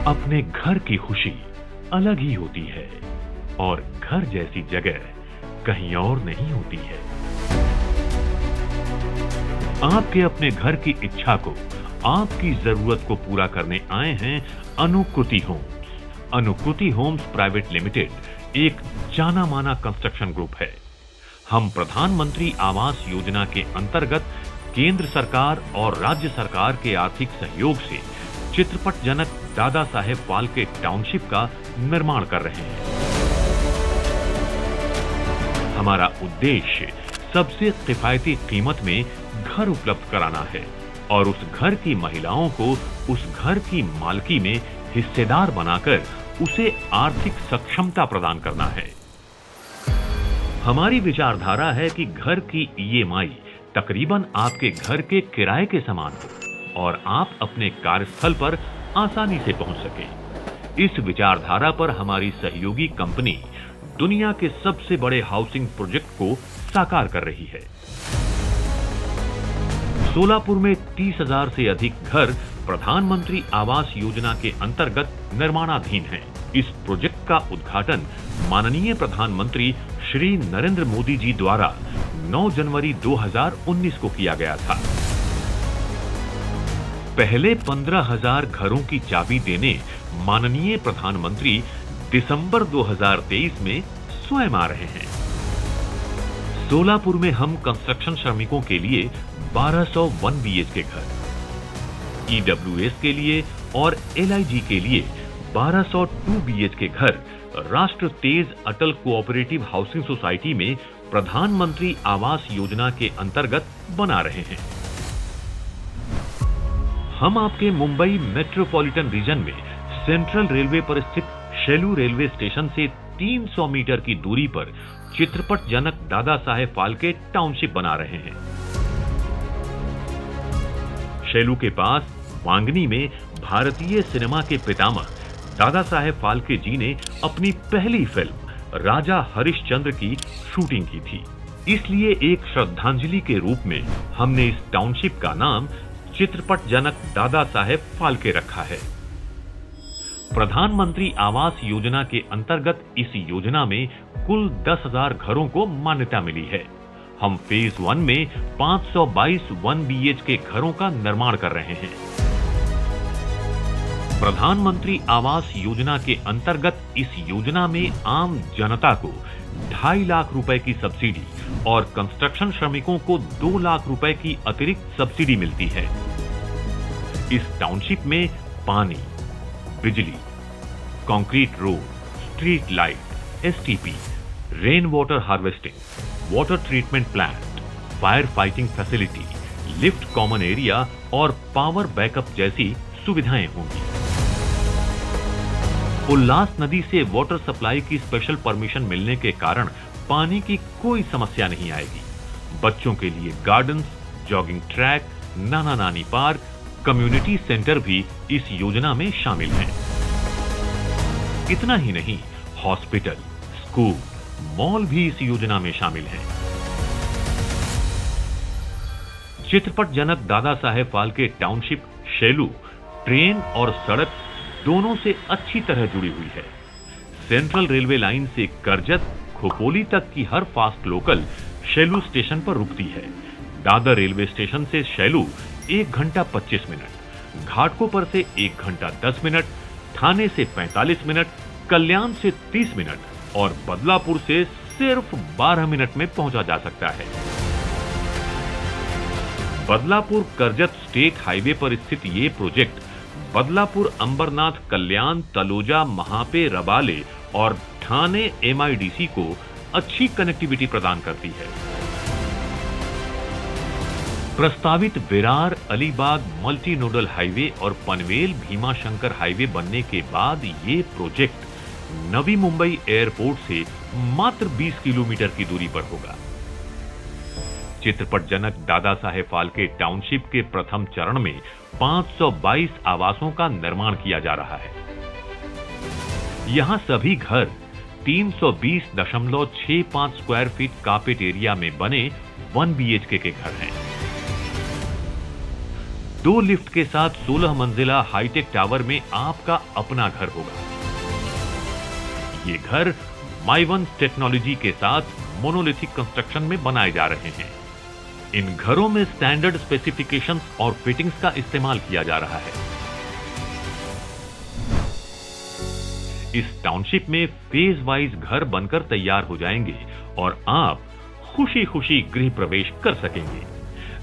अपने घर की खुशी अलग ही होती है और घर जैसी जगह कहीं और नहीं होती है। आपके अपने घर की इच्छा को, आपकी जरूरत को पूरा करने आए हैं अनुकृति होम्स। अनुकृति होम्स प्राइवेट लिमिटेड एक जाना माना कंस्ट्रक्शन ग्रुप है। हम प्रधानमंत्री आवास योजना के अंतर्गत केंद्र सरकार और राज्य सरकार के आर्थिक सहयोग से चित्रपट जनक दादा साहेब फाल्के टाउनशिप का निर्माण कर रहे हैं। हमारा उद्देश्य सबसे किफायती कीमत में घर उपलब्ध कराना है और उस घर की महिलाओं को उस घर की मालकी में हिस्सेदार बनाकर उसे आर्थिक सक्षमता प्रदान करना है। हमारी विचारधारा है कि घर की ईएमआई तकरीबन आपके घर के किराए के समान हो और आप अपने कार्यस्थल पर आसानी से पहुंच सके। इस विचारधारा पर हमारी सहयोगी कंपनी दुनिया के सबसे बड़े हाउसिंग प्रोजेक्ट को साकार कर रही है। सोलापुर में 30,000 से अधिक घर प्रधानमंत्री आवास योजना के अंतर्गत निर्माणाधीन हैं। इस प्रोजेक्ट का उद्घाटन माननीय प्रधानमंत्री श्री नरेंद्र मोदी जी द्वारा 9 जनवरी 2019 को किया गया था। पहले 15,000 घरों की चाबी देने माननीय प्रधानमंत्री दिसंबर 2023 में स्वयं आ रहे हैं। सोलापुर में हम कंस्ट्रक्शन श्रमिकों के लिए 1201 बीएचके घर, ईडब्ल्यूएस के लिए और एलआईजी के लिए 1202 बीएचके घर राष्ट्र तेज अटल कोऑपरेटिव हाउसिंग सोसाइटी में प्रधानमंत्री आवास योजना के अंतर्गत बना रहे हैं। हम आपके मुंबई मेट्रोपॉलिटन रीजन में सेंट्रल रेलवे पर स्थित शेलू रेलवे स्टेशन से 300 मीटर की दूरी पर चित्रपट जनक दादा साहेब फाल्के टाउनशिप बना रहे हैं। शेलू के पास वांगनी में भारतीय सिनेमा के पितामह दादा साहेब फाल्के जी ने अपनी पहली फिल्म राजा हरिश्चंद्र की शूटिंग की थी। इसलिए एक श्रद्धांजलि के रूप में हमने इस टाउनशिप का नाम चित्रपट जनक दादा साहेब फाल्के रखा है। प्रधानमंत्री आवास योजना के अंतर्गत इस योजना में कुल 10,000 घरों को मान्यता मिली है। हम फेज 1 में 522 1 बीएचके घरों का निर्माण कर रहे हैं। प्रधानमंत्री आवास योजना के अंतर्गत इस योजना में आम जनता को 2.5 लाख रुपए की सब्सिडी और कंस्ट्रक्शन श्रमिकों को 2 लाख रुपए की अतिरिक्त सब्सिडी मिलती है। इस टाउनशिप में पानी, बिजली, concrete road, street light, STP, rain water harvesting, water treatment plant, fire fighting facility, lift common area और पावर बैकअप जैसी सुविधाएं होंगी। उल्लास नदी से वाटर सप्लाई की स्पेशल परमिशन मिलने के कारण पानी की कोई समस्या नहीं आएगी। बच्चों के लिए गार्डन्स, जॉगिंग ट्रैक, नाना नानी पार्क, कम्युनिटी सेंटर भी इस योजना में शामिल हैं। इतना ही नहीं, हॉस्पिटल, स्कूल, मॉल भी इस योजना में शामिल हैं। चित्रपट जनक दादा साहेब फाल्के टाउनशिप शेलू ट्रेन और सड़क दोनों से अच्छी तरह जुड़ी हुई है। सेंट्रल रेलवे लाइन से करजत, खोपोली तक की हर फास्ट लोकल शेलू स्टेशन पर रुकती है। दादर रेलवे स्टेशन से शेलू 1 घंटा 25 मिनट, घाटकोपर से 1 घंटा 10 मिनट, थाने से 45 मिनट, कल्याण से 30 मिनट और बदलापुर से सिर्फ 12 मिनट में पहुंचा जा सकता है। बदलापुर करजत स्टेट हाईवे पर स्थित ये प्रोजेक्ट बदलापुर, अंबरनाथ, कल्याण, तलोजा, महापे, रबाले और ठाणे एमआईडीसी को अच्छी कनेक्टिविटी प्रदान करती है। प्रस्तावित Virar Alibag multi nodal highway और पनवेल भीमाशंकर हाईवे बनने के बाद ये प्रोजेक्ट नवी मुंबई एयरपोर्ट से मात्र 20 किलोमीटर की दूरी पर होगा। चित्रपट जनक दादा साहेब फाल्के टाउनशिप के प्रथम चरण में 522 आवासों का निर्माण किया जा रहा है। यहां सभी घर 320.65 स्क्वायर फीट कार्पेट एरिया में बने 1 बीएचके के घर हैं। 2 लिफ्ट के साथ 16 मंजिला हाईटेक टावर में आपका अपना घर होगा। ये घर माइवन टेक्नोलॉजी के साथ मोनोलिथिक कंस्ट्रक्शन में बनाए जा रहे हैं। इन घरों में स्टैंडर्ड स्पेसिफिकेशंस और फिटिंग्स का इस्तेमाल किया जा रहा है। इस टाउनशिप में फेज वाइज घर बनकर तैयार हो जाएंगे और आप खुशी-खुशी गृह प्रवेश कर सकेंगे।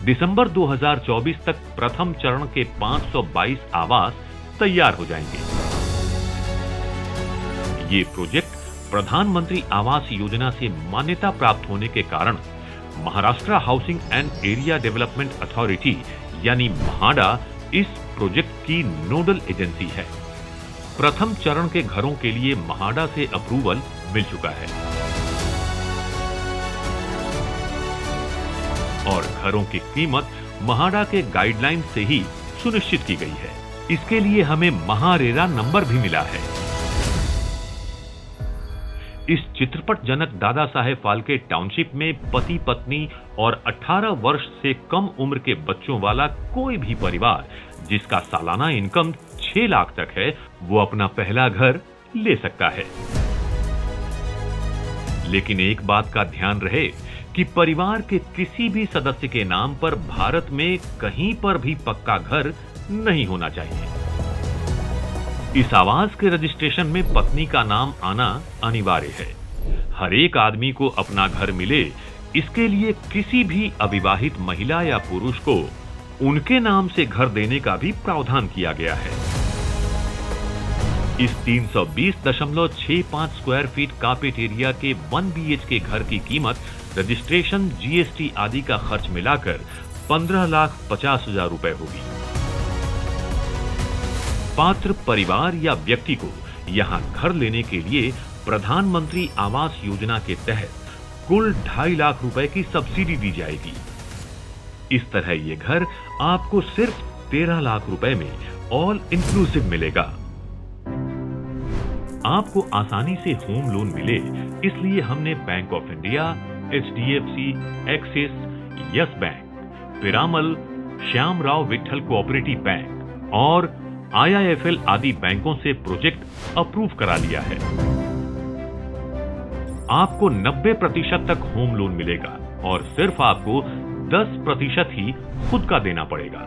दिसंबर 2024 तक प्रथम चरण के 522 आवास तैयार हो जाएंगे। ये प्रोजेक्ट प्रधानमंत्री आवास योजना से मान्यता प्राप्त होने के कारण Maharashtra housing and area development authority यानी म्हाडा इस प्रोजेक्ट की नोडल एजेंसी है। प्रथम चरण के घरों के लिए म्हाडा से अप्रूवल मिल चुका है और घरों की कीमत म्हाडा के गाइडलाइन से ही सुनिश्चित की गई है। इसके लिए हमें महारेरा नंबर भी मिला है। इस चित्रपट जनक दादा साहेब फाल्के टाउनशिप में पति पत्नी और 18 वर्ष से कम उम्र के बच्चों वाला कोई भी परिवार जिसका सालाना इनकम 6 लाख तक है, वो अपना पहला घर ले सकता है। लेकिन एक बात का ध्यान रहे कि परिवार के किसी भी सदस्य के नाम पर भारत में कहीं पर भी पक्का घर नहीं होना चाहिए। इस आवास के रजिस्ट्रेशन में पत्नी का नाम आना अनिवार्य है। हर एक आदमी को अपना घर मिले, इसके लिए किसी भी अविवाहित महिला या पुरुष को उनके नाम से घर देने का भी प्रावधान किया गया है। इस 320.65 स्क्वायर फीट कार्पेट एरिया के 1 BHK घर की कीमत रजिस्ट्रेशन, GST आदि का खर्च मिलाकर 15,50,000 रुपए होगी। पात्र परिवार या व्यक्ति को यहां घर लेने के लिए प्रधानमंत्री आवास योजना के तहत कुल 2.5 लाख रुपए की सब्सिडी दी जाएगी। इस तरह ये घर आपको सिर्फ 13 लाख रुपए में ऑल इंक्लूसिव मिलेगा। आपको आसानी से होम लोन मिले, इसलिए हमने Bank of India, HDFC, Axis, Yes Bank, Piramal, Shamrao Vithal cooperative bank और IIFL आदि बैंकों से प्रोजेक्ट अप्रूव करा लिया है। आपको 90% तक होम लोन मिलेगा और सिर्फ आपको 10% ही खुद का देना पड़ेगा।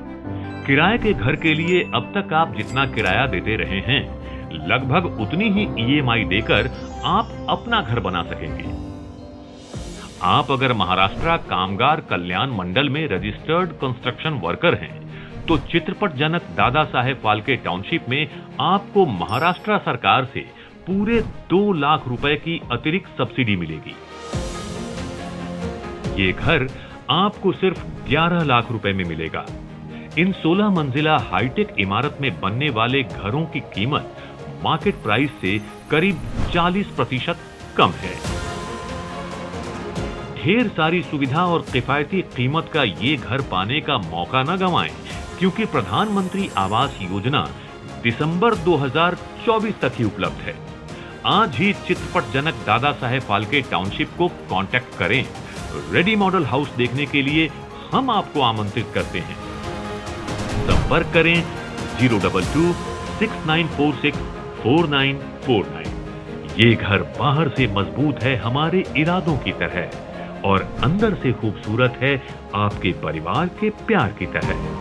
किराए के घर के लिए अब तक आप जितना किराया देते रहे हैं, लगभग उतनी ही EMI देकर आप अपना घर बना सकेंगे। आप अगर महाराष्ट्र कामगार कल्याण मंडल में रजिस्टर्ड कंस्ट्रक्शन वर्कर हैं, तो चित्रपट जनक दादा साहेब फाल्के टाउनशिप में आपको महाराष्ट्र सरकार से पूरे 2 लाख रुपए की अतिरिक्त सब्सिडी मिलेगी। ये घर आपको सिर्फ 11 लाख रुपए में मिलेगा। इन 16 मंजिला हाईटेक इमारत में बनने वाले घरों की कीमत मार्केट प्राइस से करीब 40% कम है। ढेर सारी सुविधा और किफायती कीमत का ये घर पाने का मौका न गंवाएं, क्योंकि प्रधानमंत्री आवास योजना दिसंबर 2024 तक ही उपलब्ध है। आज ही चित्रपट जनक दादा साहेब फाल्के टाउनशिप को कांटेक्ट करें। रेडी मॉडल हाउस देखने के लिए हम आपको आमंत्रित करते हैं। संपर्क करें 02269464949। ये घर बाहर से मजबूत है हमारे इरादों की तरह और अंदर से खूबसूरत है आपके परिवार के प्यार की तरह।